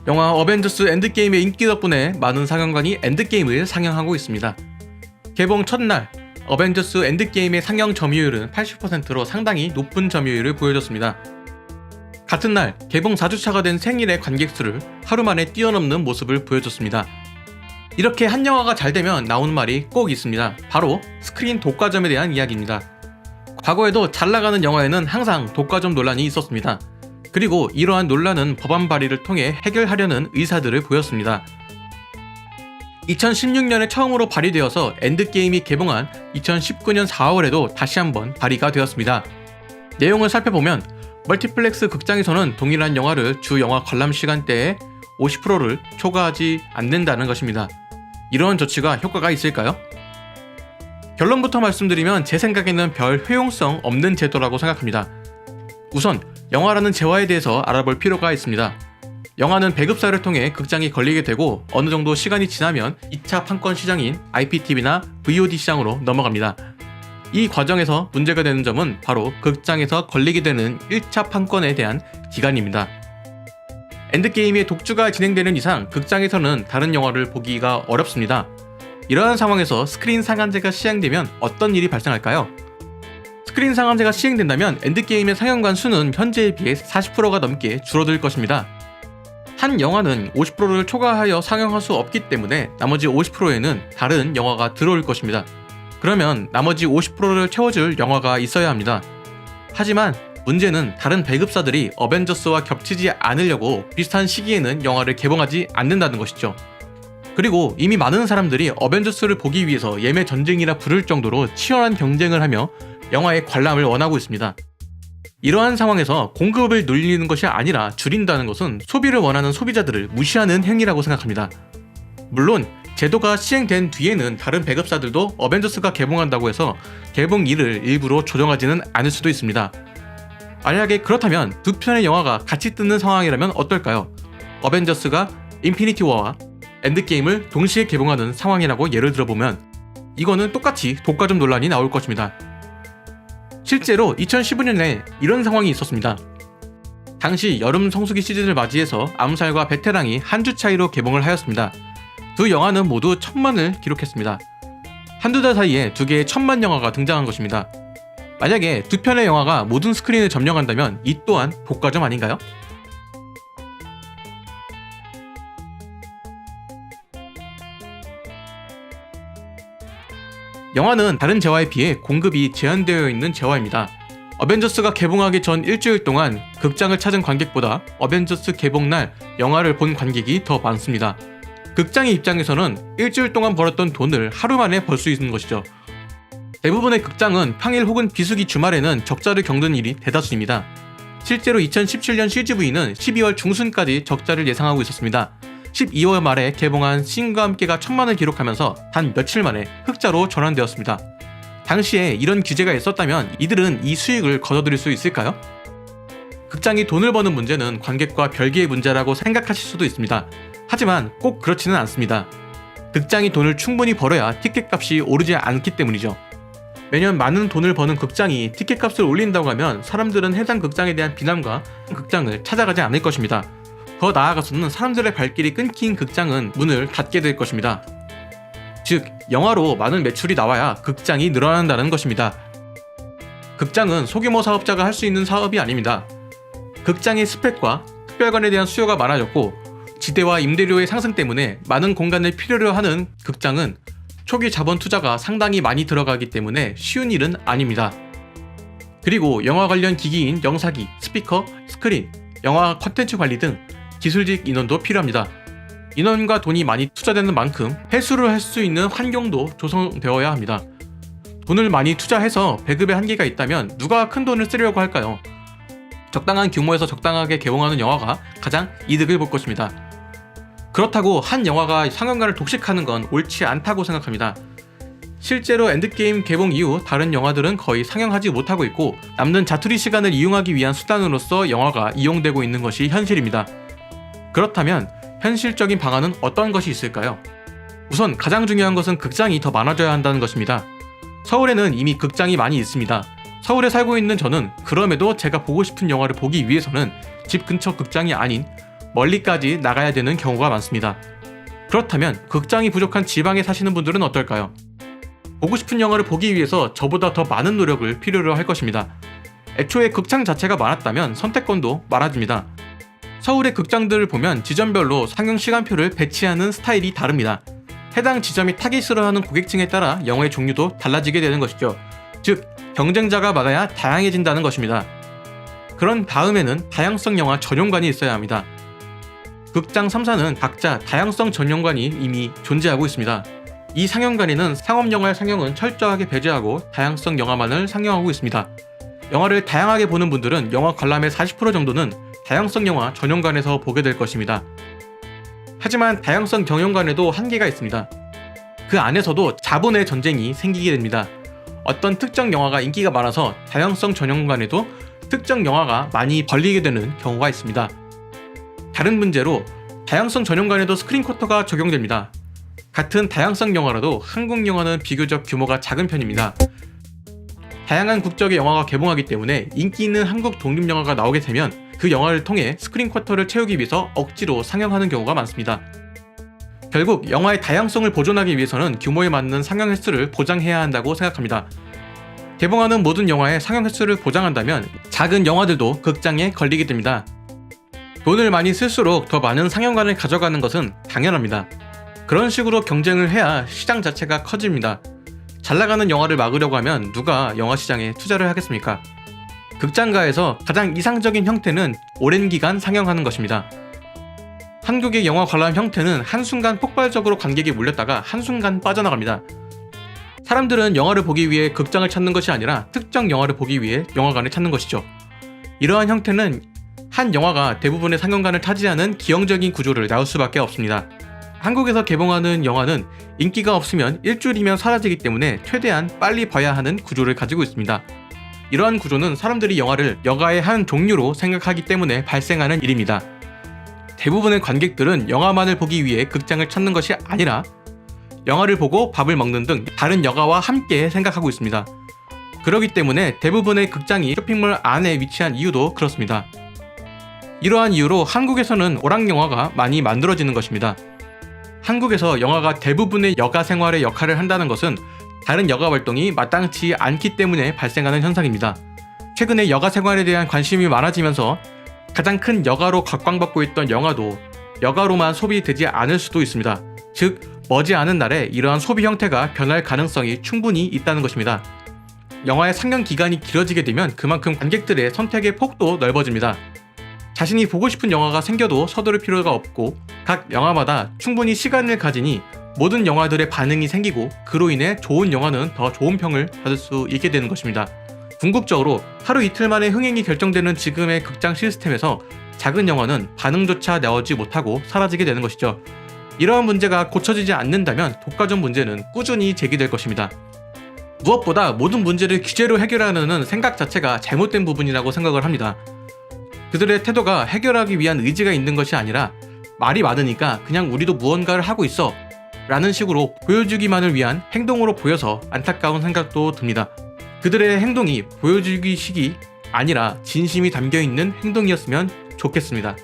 영화 어벤져스 엔드게임의 인기 덕분에 많은 상영관이 엔드게임을 상영하고 있습니다. 개봉 첫날 어벤져스 엔드게임의 상영 점유율은 80%로 상당히 높은 점유율을 보여줬습니다. 같은 날 개봉 4주차가 된 생일의 관객 수를 하루 만에 뛰어넘는 모습을 보여줬습니다. 이렇게 한 영화가 잘 되면 나오는 말이 꼭 있습니다. 바로 스크린 독과점에 대한 이야기입니다. 과거에도 잘 나가는 영화에는 항상 독과점 논란이 있었습니다. 그리고 이러한 논란은 법안 발의를 통해 해결하려는 의사들을 보였습니다. 2016년에 처음으로 발의되어서 엔드게임이 개봉한 2019년 4월에도 다시 한번 발의가 되었습니다. 내용을 살펴보면 멀티플렉스 극장에서는 동일한 영화를 주 영화 관람 시간대에 50%를 초과하지 않는다는 것입니다. 이러한 조치가 효과가 있을까요? 결론부터 말씀드리면 제 생각에는 별 효용성 없는 제도라고 생각합니다. 우선 영화라는 재화에 대해서 알아볼 필요가 있습니다. 영화는 배급사를 통해 극장이 걸리게 되고 어느 정도 시간이 지나면 2차 판권 시장인 IPTV나 VOD 시장으로 넘어갑니다. 이 과정에서 문제가 되는 점은 바로 극장에서 걸리게 되는 1차 판권에 대한 기간입니다. 엔드게임의 독주가 진행되는 이상 극장에서는 다른 영화를 보기가 어렵습니다. 이러한 상황에서 스크린 상한제가 시행되면 어떤 일이 발생할까요? 스크린 상한제가 시행된다면 엔드게임의 상영관 수는 현재에 비해 40%가 넘게 줄어들 것입니다. 한 영화는 50%를 초과하여 상영할 수 없기 때문에 나머지 50%에는 다른 영화가 들어올 것입니다. 그러면 나머지 50%를 채워줄 영화가 있어야 합니다. 하지만 문제는 다른 배급사들이 어벤져스와 겹치지 않으려고 비슷한 시기에는 영화를 개봉하지 않는다는 것이죠. 그리고 이미 많은 사람들이 어벤져스를 보기 위해서 예매 전쟁이라 부를 정도로 치열한 경쟁을 하며 영화의 관람을 원하고 있습니다. 이러한 상황에서 공급을 늘리는 것이 아니라 줄인다는 것은 소비를 원하는 소비자들을 무시하는 행위라고 생각합니다. 물론 제도가 시행된 뒤에는 다른 배급사들도 어벤져스가 개봉한다고 해서 개봉일을 일부러 조정하지는 않을 수도 있습니다. 만약에 그렇다면 두 편의 영화가 같이 뜨는 상황이라면 어떨까요? 어벤져스가 인피니티 워와 엔드게임을 동시에 개봉하는 상황이라고 예를 들어보면 이거는 똑같이 독과점 논란이 나올 것입니다. 실제로 2015년에 이런 상황이 있었습니다. 당시 여름 성수기 시즌을 맞이해서 암살과 베테랑이 한 주 차이로 개봉을 하였습니다. 두 영화는 모두 1000만을 기록했습니다. 한두 달 사이에 두 개의 1000만 영화가 등장한 것입니다. 만약에 두 편의 영화가 모든 스크린을 점령한다면 이 또한 독과점 아닌가요? 영화는 다른 재화에 비해 공급이 제한되어 있는 재화입니다. 어벤져스가 개봉하기 전 일주일 동안 극장을 찾은 관객보다 어벤져스 개봉날 영화를 본 관객이 더 많습니다. 극장의 입장에서는 일주일 동안 벌었던 돈을 하루 만에 벌 수 있는 것이죠. 대부분의 극장은 평일 혹은 비수기 주말에는 적자를 겪는 일이 대다수입니다. 실제로 2017년 CGV는 12월 중순까지 적자를 예상하고 있었습니다. 12월 말에 개봉한 신과 함께가 1000만을 기록하면서 단 며칠 만에 흑자로 전환되었습니다. 당시에 이런 규제가 있었다면 이들은 이 수익을 거둬들일 수 있을까요? 극장이 돈을 버는 문제는 관객과 별개의 문제라고 생각하실 수도 있습니다. 하지만 꼭 그렇지는 않습니다. 극장이 돈을 충분히 벌어야 티켓값이 오르지 않기 때문이죠. 매년 많은 돈을 버는 극장이 티켓값을 올린다고 하면 사람들은 해당 극장에 대한 비난과 극장을 찾아가지 않을 것입니다. 더 나아가서는 사람들의 발길이 끊긴 극장은 문을 닫게 될 것입니다. 즉, 영화로 많은 매출이 나와야 극장이 늘어난다는 것입니다. 극장은 소규모 사업자가 할 수 있는 사업이 아닙니다. 극장의 스펙과 특별관에 대한 수요가 많아졌고 지대와 임대료의 상승 때문에 많은 공간을 필요로 하는 극장은 초기 자본 투자가 상당히 많이 들어가기 때문에 쉬운 일은 아닙니다. 그리고 영화 관련 기기인 영사기, 스피커, 스크린, 영화 콘텐츠 관리 등 기술직 인원도 필요합니다. 인원과 돈이 많이 투자되는 만큼 회수를 할 수 있는 환경도 조성되어야 합니다. 돈을 많이 투자해서 배급에 한계가 있다면 누가 큰 돈을 쓰려고 할까요? 적당한 규모에서 적당하게 개봉하는 영화가 가장 이득을 볼 것입니다. 그렇다고 한 영화가 상영관을 독식하는 건 옳지 않다고 생각합니다. 실제로 엔드게임 개봉 이후 다른 영화들은 거의 상영하지 못하고 있고 남는 자투리 시간을 이용하기 위한 수단으로서 영화가 이용되고 있는 것이 현실입니다. 그렇다면 현실적인 방안은 어떤 것이 있을까요? 우선 가장 중요한 것은 극장이 더 많아져야 한다는 것입니다. 서울에는 이미 극장이 많이 있습니다. 서울에 살고 있는 저는 그럼에도 제가 보고 싶은 영화를 보기 위해서는 집 근처 극장이 아닌 멀리까지 나가야 되는 경우가 많습니다. 그렇다면 극장이 부족한 지방에 사시는 분들은 어떨까요? 보고 싶은 영화를 보기 위해서 저보다 더 많은 노력을 필요로 할 것입니다. 애초에 극장 자체가 많았다면 선택권도 많아집니다. 서울의 극장들을 보면 지점별로 상영 시간표를 배치하는 스타일이 다릅니다. 해당 지점이 타깃으로 하는 고객층에 따라 영화의 종류도 달라지게 되는 것이죠. 즉, 경쟁자가 많아야 다양해진다는 것입니다. 그런 다음에는 다양성 영화 전용관이 있어야 합니다. 극장 3사는 각자 다양성 전용관이 이미 존재하고 있습니다. 이 상영관에는 상업영화의 상영은 철저하게 배제하고 다양성 영화만을 상영하고 있습니다. 영화를 다양하게 보는 분들은 영화 관람의 40% 정도는 다양성 영화 전용관에서 보게 될 것입니다. 하지만 다양성 경영관에도 한계가 있습니다. 그 안에서도 자본의 전쟁이 생기게 됩니다. 어떤 특정 영화가 인기가 많아서 다양성 전용관에도 특정 영화가 많이 벌리게 되는 경우가 있습니다. 다른 문제로 다양성 전용관에도 스크린 쿼터가 적용됩니다. 같은 다양성 영화라도 한국 영화는 비교적 규모가 작은 편입니다. 다양한 국적의 영화가 개봉하기 때문에 인기 있는 한국 독립영화가 나오게 되면 그 영화를 통해 스크린 쿼터를 채우기 위해서 억지로 상영하는 경우가 많습니다. 결국 영화의 다양성을 보존하기 위해서는 규모에 맞는 상영 횟수를 보장해야 한다고 생각합니다. 개봉하는 모든 영화의 상영 횟수를 보장한다면 작은 영화들도 극장에 걸리게 됩니다. 돈을 많이 쓸수록 더 많은 상영관을 가져가는 것은 당연합니다. 그런 식으로 경쟁을 해야 시장 자체가 커집니다. 잘 나가는 영화를 막으려고 하면 누가 영화 시장에 투자를 하겠습니까? 극장가에서 가장 이상적인 형태는 오랜 기간 상영하는 것입니다. 한국의 영화 관람 형태는 한순간 폭발적으로 관객이 몰렸다가 한순간 빠져나갑니다. 사람들은 영화를 보기 위해 극장을 찾는 것이 아니라 특정 영화를 보기 위해 영화관을 찾는 것이죠. 이러한 형태는 한 영화가 대부분의 상영관을 차지하는 기형적인 구조를 낳을 수밖에 없습니다. 한국에서 개봉하는 영화는 인기가 없으면 일주일이면 사라지기 때문에 최대한 빨리 봐야 하는 구조를 가지고 있습니다. 이러한 구조는 사람들이 영화를 여가의 한 종류로 생각하기 때문에 발생하는 일입니다. 대부분의 관객들은 영화만을 보기 위해 극장을 찾는 것이 아니라 영화를 보고 밥을 먹는 등 다른 여가와 함께 생각하고 있습니다. 그렇기 때문에 대부분의 극장이 쇼핑몰 안에 위치한 이유도 그렇습니다. 이러한 이유로 한국에서는 오락영화가 많이 만들어지는 것입니다. 한국에서 영화가 대부분의 여가 생활의 역할을 한다는 것은 다른 여가 활동이 마땅치 않기 때문에 발생하는 현상입니다. 최근에 여가 생활에 대한 관심이 많아지면서 가장 큰 여가로 각광받고 있던 영화도 여가로만 소비되지 않을 수도 있습니다. 즉, 머지않은 날에 이러한 소비 형태가 변할 가능성이 충분히 있다는 것입니다. 영화의 상영 기간이 길어지게 되면 그만큼 관객들의 선택의 폭도 넓어집니다. 자신이 보고 싶은 영화가 생겨도 서두를 필요가 없고 각 영화마다 충분히 시간을 가지니 모든 영화들의 반응이 생기고 그로 인해 좋은 영화는 더 좋은 평을 받을 수 있게 되는 것입니다. 궁극적으로 하루 이틀 만에 흥행이 결정되는 지금의 극장 시스템에서 작은 영화는 반응조차 나오지 못하고 사라지게 되는 것이죠. 이러한 문제가 고쳐지지 않는다면 독과점 문제는 꾸준히 제기될 것입니다. 무엇보다 모든 문제를 규제로 해결하려는 생각 자체가 잘못된 부분이라고 생각을 합니다. 그들의 태도가 해결하기 위한 의지가 있는 것이 아니라 말이 많으니까 그냥 우리도 무언가를 하고 있어 라는 식으로 보여주기만을 위한 행동으로 보여서 안타까운 생각도 듭니다. 그들의 행동이 보여주기식이 아니라 진심이 담겨있는 행동이었으면 좋겠습니다.